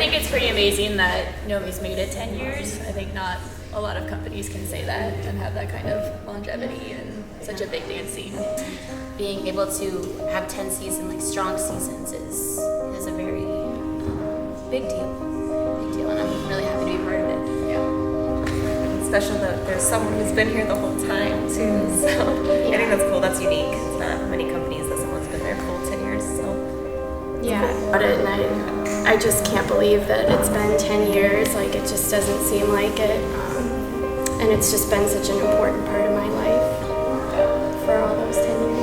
think it's pretty amazing that Nomi's made it 10 years. I think not a lot of companies can say that and have that kind of longevity in such a big dance scene. Being able to have 10 seasons, like strong seasons, is a very big deal. Big deal, and I'm really happy to be part of it. Yeah. Special that there's someone who's been here the whole time too. So I think that's cool. That's unique. It's not many companies that someone's been there full 10 years. So yeah, about it, and I just can't believe that it's been 10 years. Like, it just doesn't seem like it. And it's just been such an important part of my life for all those 10 years.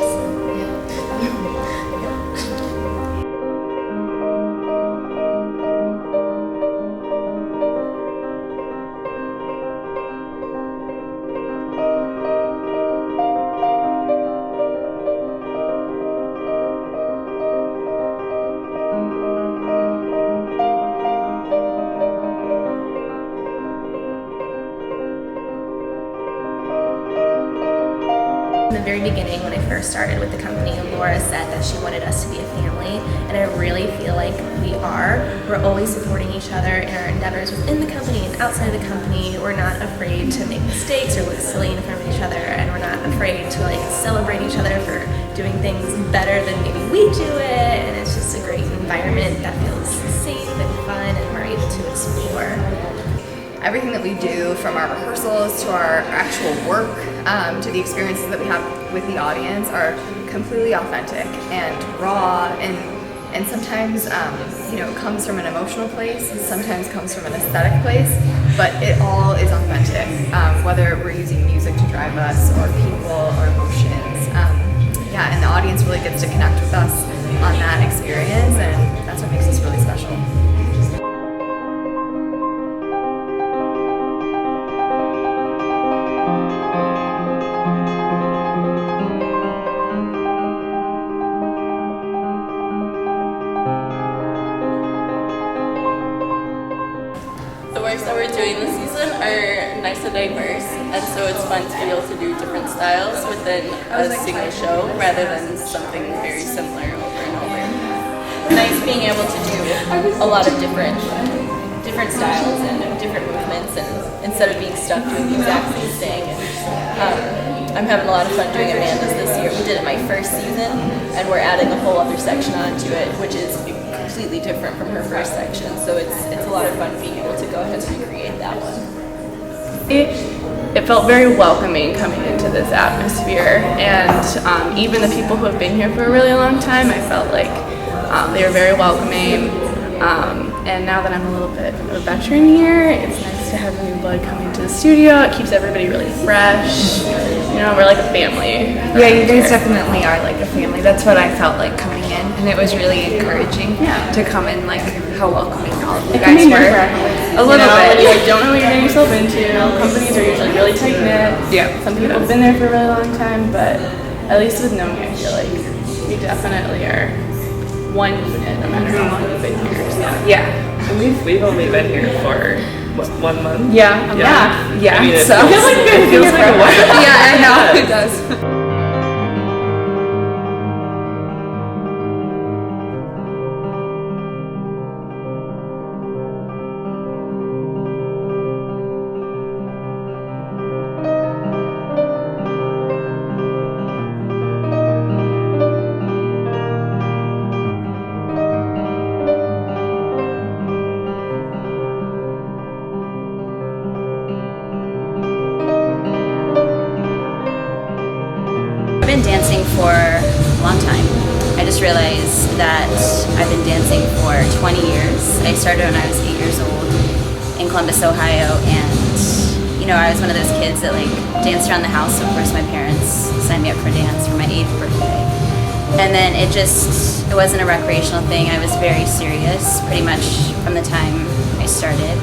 In the very beginning, when I first started with the company, Laura said that she wanted us to be a family, and I really feel like we are. We're always supporting each other in our endeavors within the company and outside of the company. We're not afraid to make mistakes or look silly in front of each other, and we're not afraid to celebrate each other for doing things better than maybe we do it. And it's just a great environment that feels safe and fun, and we're able to explore. Everything that we do, from our rehearsals to our actual work, to the experiences that we have with the audience, are completely authentic and raw, and sometimes comes from an emotional place, and sometimes comes from an aesthetic place, but it all is authentic, whether we're using music to drive us or people or emotions. And the audience really gets to connect with us on that experience, and that's what makes us really special. The works that we're doing this season are nice and diverse, and so it's fun to be able to do different styles within a single show rather than something very similar over and over. Nice being able to do a lot of different styles and different movements, and instead of being stuck doing the exact same thing. I'm having a lot of fun doing Amanda's this year. We did it my first season, and we're adding a whole other section onto it, which is completely different from her first section, so it's a lot of fun being able to go ahead and recreate that one. It felt very welcoming coming into this atmosphere, and even the people who have been here for a really long time, I felt like they were very welcoming, and now that I'm a little bit of a veteran here, it's nice to have new blood coming to the studio. It keeps everybody really fresh. We're like a family. Yeah, you guys definitely are like a family. That's what I felt like coming in, and it was really encouraging to come in, like how welcoming all of you guys were. A little bit. When you don't know what you're getting yourself into, companies are usually really tight knit. Yeah. Some people have been there for a really long time, but at least with Nomi, I feel like we definitely are one unit, no matter how long you've been here. So. Yeah. And we've only been here for what, 1 month? Yeah. Yeah. I mean, so it feels like a while. yeah, I know it does. I've been dancing for a long time. I just realized that I've been dancing for 20 years. I started when I was 8 years old in Columbus, Ohio, and I was one of those kids that danced around the house. Of course, my parents signed me up for dance for my 8th birthday. And then it wasn't a recreational thing. I was very serious pretty much from the time I started.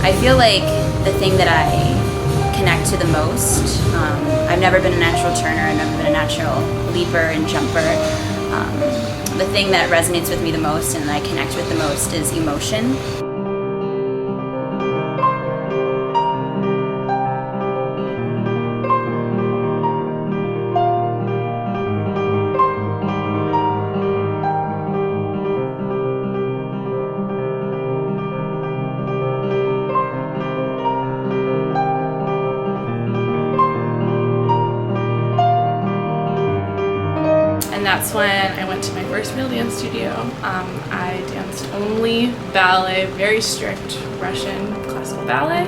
I feel like the thing that I connect to the most, I've never been a natural turner, I've never been a natural leaper and jumper. The thing that resonates with me the most and that I connect with the most is emotion. And that's when I went to my first real dance studio. I danced only ballet, very strict Russian classical ballet,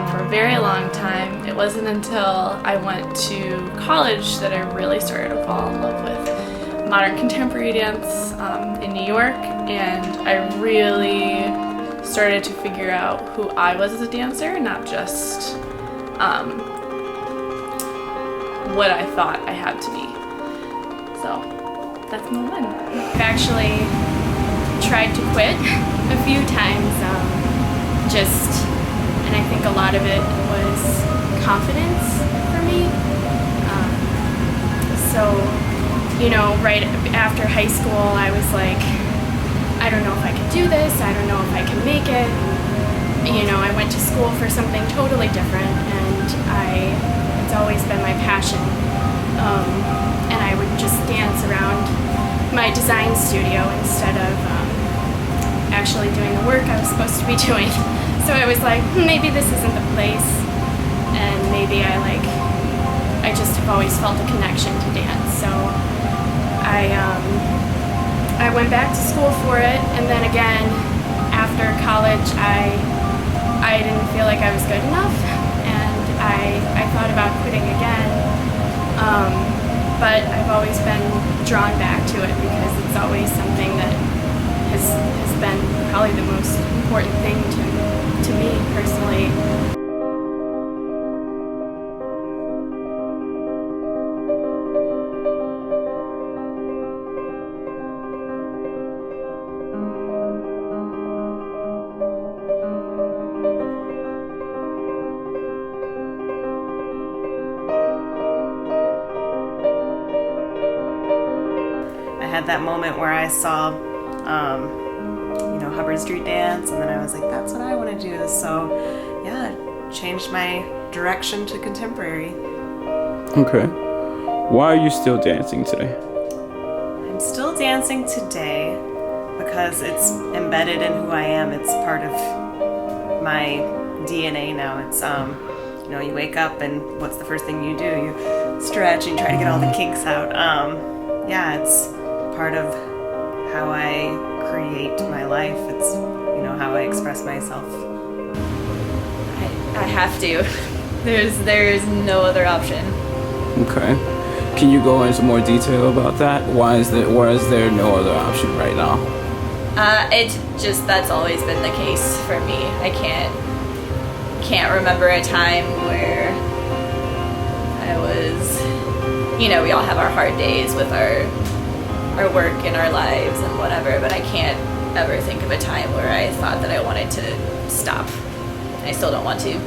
for a very long time. It wasn't until I went to college that I really started to fall in love with modern contemporary dance in New York, and I really started to figure out who I was as a dancer, not just what I thought I had to be. So that's my one. I've actually tried to quit a few times, and I think a lot of it was confidence for me. So, right after high school, I was like, I don't know if I can do this, I don't know if I can make it. I went to school for something totally different, and it's always been my passion. And I would just dance around my design studio instead of actually doing the work I was supposed to be doing. So I was like, maybe this isn't the place, and maybe I just have always felt a connection to dance. So I went back to school for it, and then again after college I didn't feel like I was good enough, and I thought about quitting again. But I've always been drawn back to it because it's always something that has been probably the most important thing to me personally. I had that moment where I saw, Hubbard Street Dance, and then I was like, that's what I want to do. So, yeah, changed my direction to contemporary. Okay. Why are you still dancing today? I'm still dancing today because it's embedded in who I am. It's part of my DNA now. It's, you wake up and what's the first thing you do? You stretch and try to get all the kinks out. It's part of how I create my life. It's, how I express myself. I have to. There's no other option. Okay. Can you go into more detail about that? Why is there no other option right now? That's always been the case for me. I can't remember a time where I was, we all have our hard days with our work and our lives and whatever, but I can't ever think of a time where I thought that I wanted to stop. I still don't want to.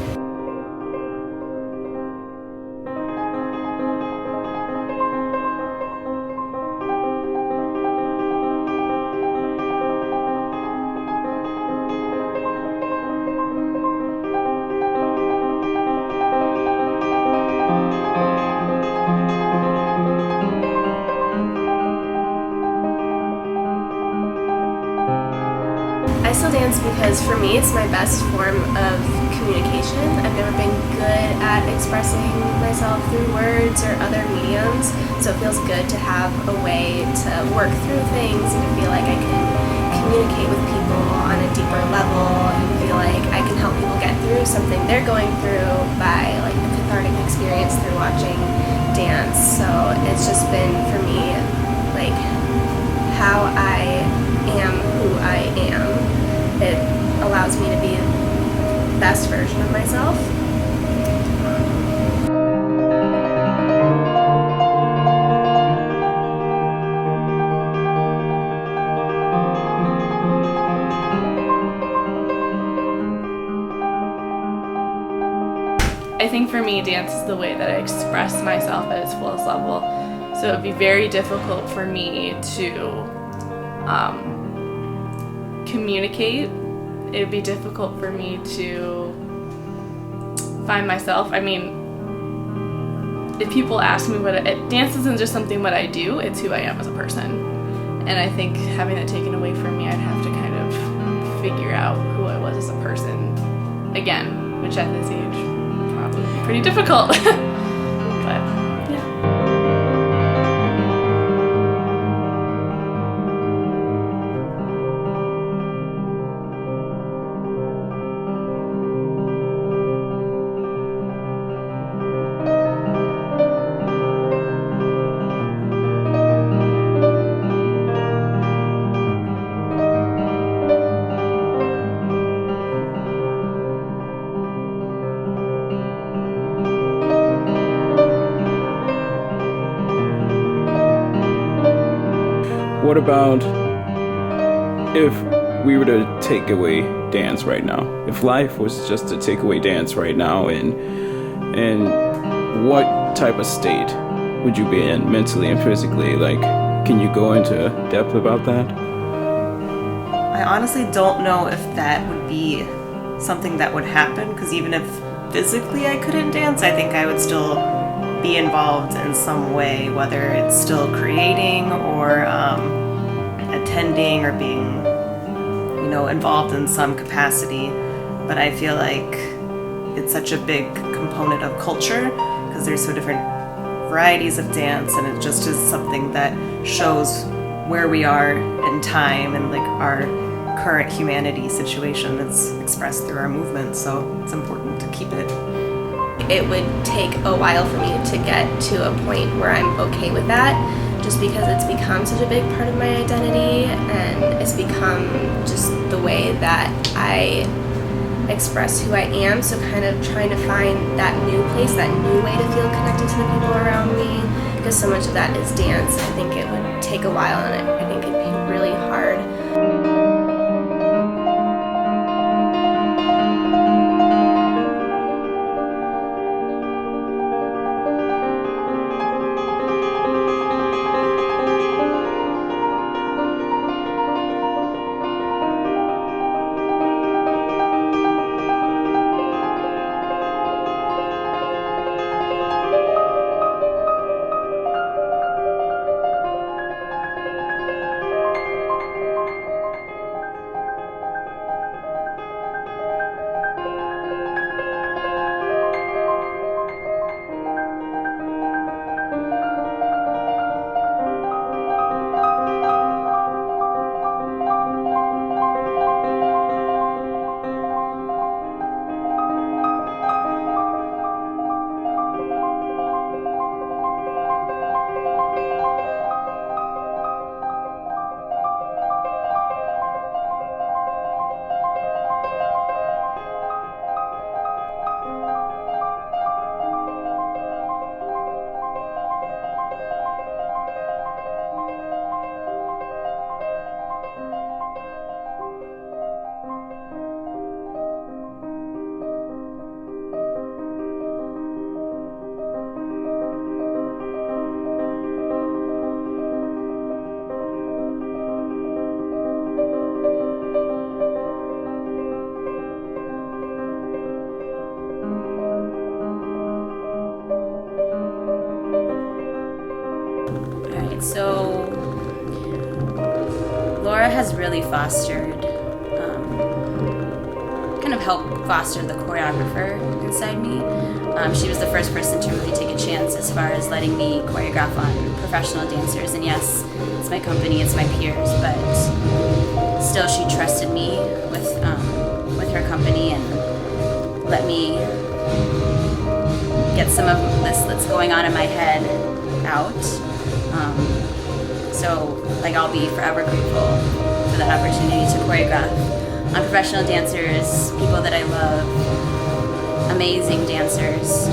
I still dance because for me it's my best form of communication. I've never been good at expressing myself through words or other mediums, so it feels good to have a way to work through things and to feel like I can communicate with people on a deeper level and feel like I can help people get through something they're going through by a cathartic experience through watching dance. So it's just been for me how I am who I am. It allows me to be the best version of myself. I think for me, dance is the way that I express myself at its fullest level. So it would be very difficult for me to communicate. It would be difficult for me to find myself. I mean, if people ask me dance isn't just something what I do, it's who I am as a person. And I think having that taken away from me, I'd have to kind of figure out who I was as a person again, which at this age probably would be pretty difficult. But yeah. What about if we were to take away dance right now? If life was just to take away dance right now, and what type of state would you be in mentally and physically? Like, can you go into depth about that? I honestly don't know if that would be something that would happen, because even if physically I couldn't dance, I think I would still be involved in some way, whether it's still creating or attending or being, involved in some capacity. But I feel like it's such a big component of culture, because there's so different varieties of dance, and it just is something that shows where we are in time and like our current humanity situation that's expressed through our movement. So it's important to keep it. It would take a while for me to get to a point where I'm okay with that, just because it's become such a big part of my identity, and it's become just the way that I express who I am. So kind of trying to find that new place, that new way to feel connected to the people around me, because so much of that is dance. I think it would take a while, and I think it'd be really hard. So Laura has really fostered, kind of helped foster the choreographer inside me. She was the first person to really take a chance as far as letting me choreograph on professional dancers. And yes, it's my company, it's my peers, but still she trusted me with her company and let me get some of this that's going on in my head out. So I'll be forever grateful for that opportunity to choreograph on professional dancers, people that I love, amazing dancers.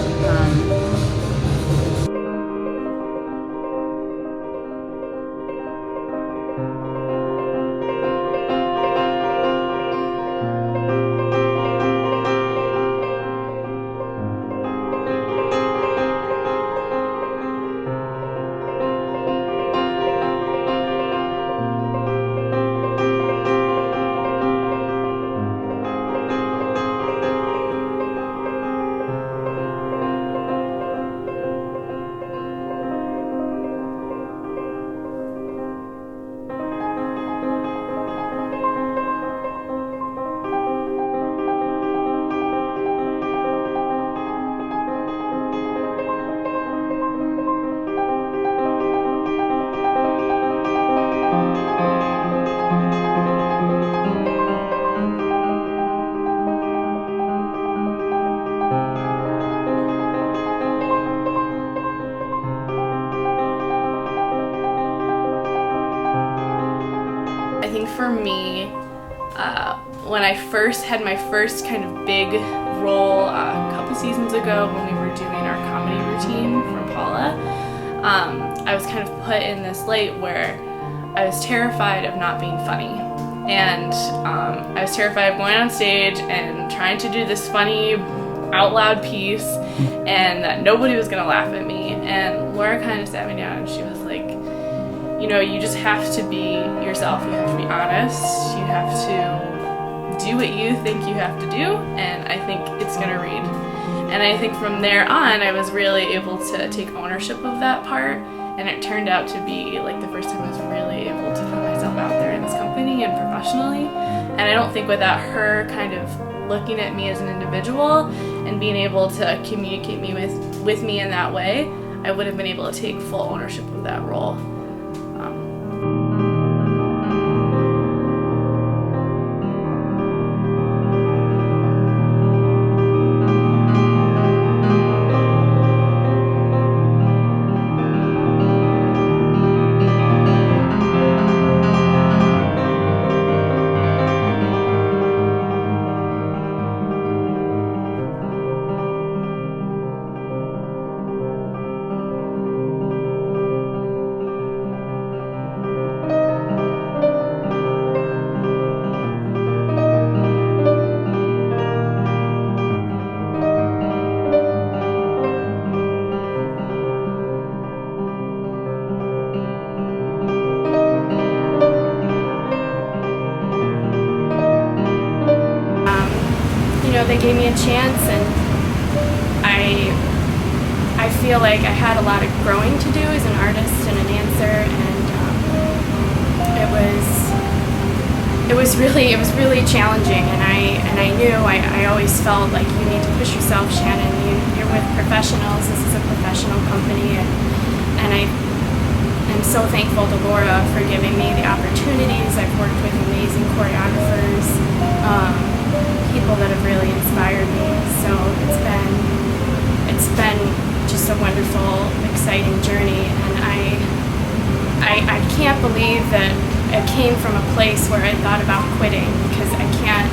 I think for me, when I first had my first kind of big role a couple seasons ago when we were doing our comedy routine for Paula, I was kind of put in this light where I was terrified of not being funny. And I was terrified of going on stage and trying to do this funny out loud piece and that nobody was gonna laugh at me. And Laura kind of sat me down and she was like, you know, you just have to be yourself, you have to be honest, you have to do what you think you have to do, and I think it's gonna read. And I think from there on I was really able to take ownership of that part, and it turned out to be like the first time I was really able to put myself out there in this company and professionally. And I don't think without her kind of looking at me as an individual and being able to communicate with me in that way, I would have been able to take full ownership of that role. They gave me a chance, and I feel like I had a lot of growing to do as an artist and a dancer, and it was really challenging. And I knew I always felt like you need to push yourself, Shannon. You're with professionals. This is a professional company, and I'm so thankful to Laura for giving me the opportunities. I've worked with amazing choreographers. People that have really inspired me. So it's been just a wonderful, exciting journey, and I can't believe that it came from a place where I thought about quitting, because I can't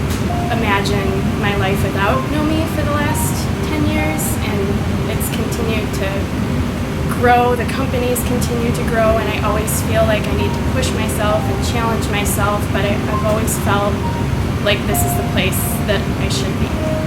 imagine my life without Nomi for the last 10 years, and it's continued to grow. The company's continued to grow, and I always feel like I need to push myself and challenge myself, but I've always felt like this is the place that I should be.